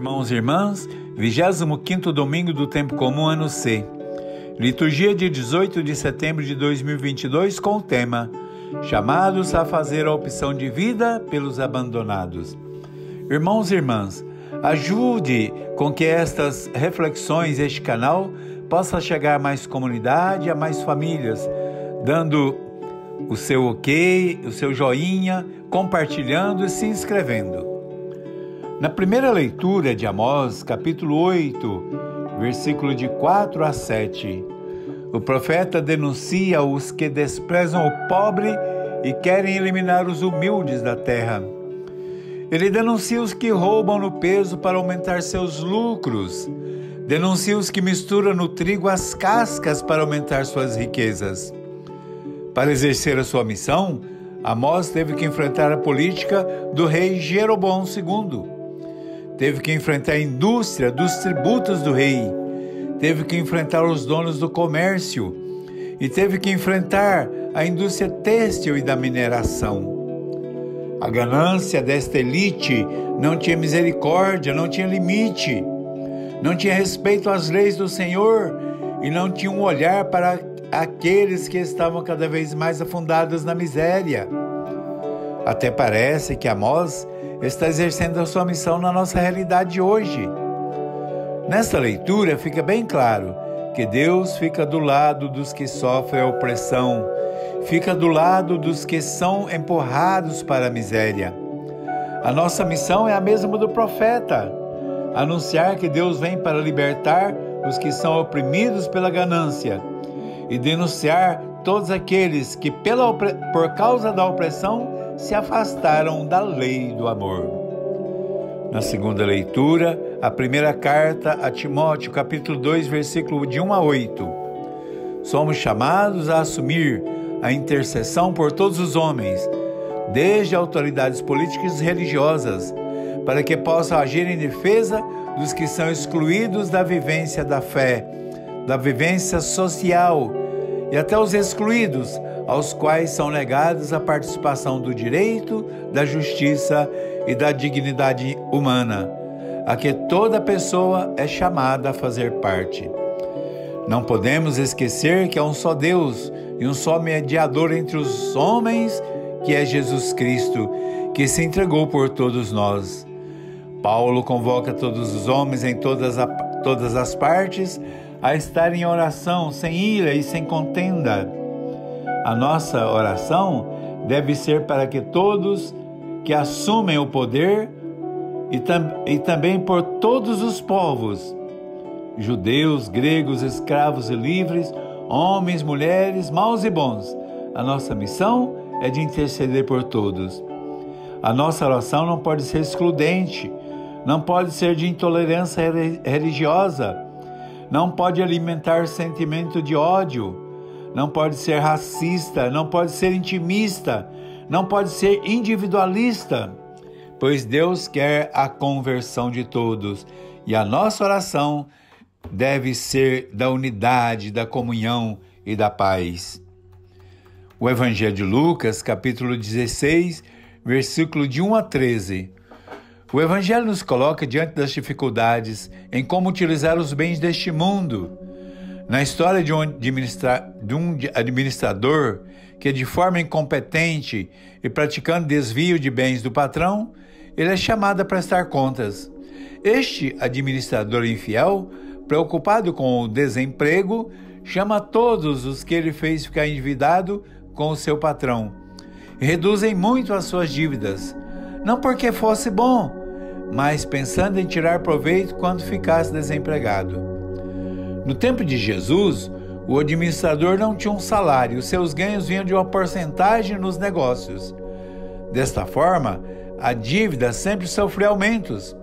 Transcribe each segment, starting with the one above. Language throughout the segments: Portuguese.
irmãos e irmãs, 25º domingo do tempo comum, ano C. Liturgia de 18 de setembro de 2022 com o tema Chamados a fazer a opção de vida pelos abandonados. Irmãos e irmãs, ajude com que estas reflexões, este canal, possa chegar a mais comunidade, a mais famílias, dando o seu ok, o seu joinha, compartilhando e se inscrevendo. Na primeira leitura de Amós, capítulo 8, versículo de 4 a 7, o profeta denuncia os que desprezam o pobre e querem eliminar os humildes da terra. Ele denuncia os que roubam no peso para aumentar seus lucros. Denuncia os que misturam no trigo as cascas para aumentar suas riquezas. Para exercer a sua missão, Amós teve que enfrentar a política do rei Jeroboão II. Teve que enfrentar a indústria dos tributos do rei. Teve que enfrentar os donos do comércio. E teve que enfrentar a indústria têxtil e da mineração. A ganância desta elite não tinha misericórdia, não tinha limite. Não tinha respeito às leis do Senhor e não tinha um olhar para aqueles que estavam cada vez mais afundados na miséria. Até parece que Amós está exercendo a sua missão na nossa realidade hoje. Nesta leitura fica bem claro que Deus fica do lado dos que sofrem a opressão, fica do lado dos que são empurrados para a miséria. A nossa missão é a mesma do profeta, anunciar que Deus vem para libertar os que são oprimidos pela ganância e denunciar todos aqueles que por causa da opressão se afastaram da lei do amor. Na segunda leitura, a primeira carta a Timóteo, capítulo 2, versículo de 1 a 8. Somos chamados a assumir a intercessão por todos os homens, desde autoridades políticas e religiosas, para que possam agir em defesa dos que são excluídos da vivência da fé, da vivência social, e até os excluídos, aos quais são negados a participação do direito, da justiça e da dignidade humana, a que toda pessoa é chamada a fazer parte. Não podemos esquecer que há um só Deus e um só mediador entre os homens, que é Jesus Cristo, que se entregou por todos nós. Paulo convoca todos os homens em todas as partes a estar em oração, sem ira e sem contenda. A nossa oração deve ser para que todos que assumem o poder e também por todos os povos, judeus, gregos, escravos e livres, homens, mulheres, maus e bons. A nossa missão é de interceder por todos. A nossa oração não pode ser excludente, não pode ser de intolerância religiosa, não pode alimentar sentimento de ódio, não pode ser racista, não pode ser intimista, não pode ser individualista, pois Deus quer a conversão de todos e a nossa oração deve ser da unidade, da comunhão e da paz. O Evangelho de Lucas, capítulo 16, versículo de 1 a 13. O Evangelho nos coloca diante das dificuldades em como utilizar os bens deste mundo. Na história de um administrador que, de forma incompetente e praticando desvio de bens do patrão, ele é chamado a prestar contas. Este administrador infiel, preocupado com o desemprego, chama todos os que ele fez ficar endividado com o seu patrão e reduzem muito as suas dívidas, não porque fosse bom, mas pensando em tirar proveito quando ficasse desempregado. No tempo de Jesus, o administrador não tinha um salário, seus ganhos vinham de uma porcentagem nos negócios. Desta forma, a dívida sempre sofreu aumentos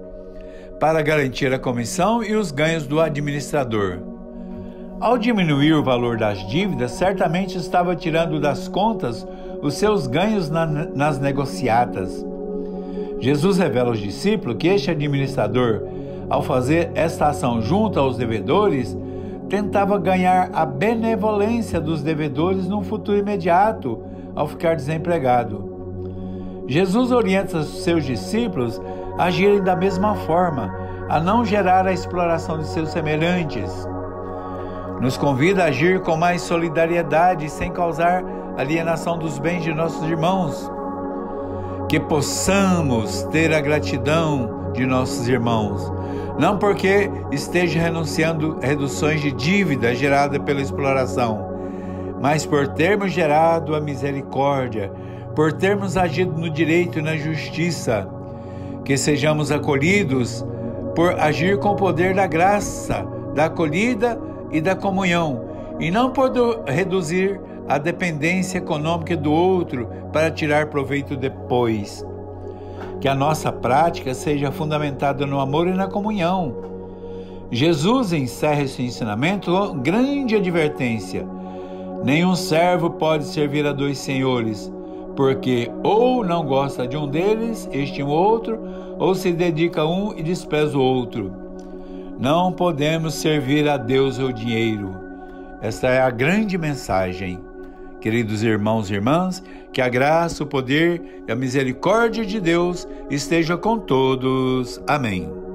para garantir a comissão e os ganhos do administrador. Ao diminuir o valor das dívidas, certamente estava tirando das contas os seus ganhos nas negociatas. Jesus revela aos discípulos que este administrador, ao fazer esta ação junto aos devedores, tentava ganhar a benevolência dos devedores num futuro imediato, ao ficar desempregado. Jesus orienta os seus discípulos a agirem da mesma forma, a não gerar a exploração de seus semelhantes. Nos convida a agir com mais solidariedade, sem causar alienação dos bens de nossos irmãos. Que possamos ter a gratidão de nossos irmãos, não porque esteja renunciando reduções de dívida gerada pela exploração, mas por termos gerado a misericórdia, por termos agido no direito e na justiça. Que sejamos acolhidos por agir com o poder da graça, da acolhida e da comunhão, e não por reduzir a dependência econômica do outro para tirar proveito depois. Que a nossa prática seja fundamentada no amor e na comunhão. Jesus encerra esse ensinamento com grande advertência: nenhum servo pode servir a dois senhores, porque ou não gosta de um deles, estima o outro, ou se dedica a um e despreza o outro. Não podemos servir a Deus ou o dinheiro. Esta é a grande mensagem. Queridos irmãos e irmãs, que a graça, o poder e a misericórdia de Deus esteja com todos. Amém.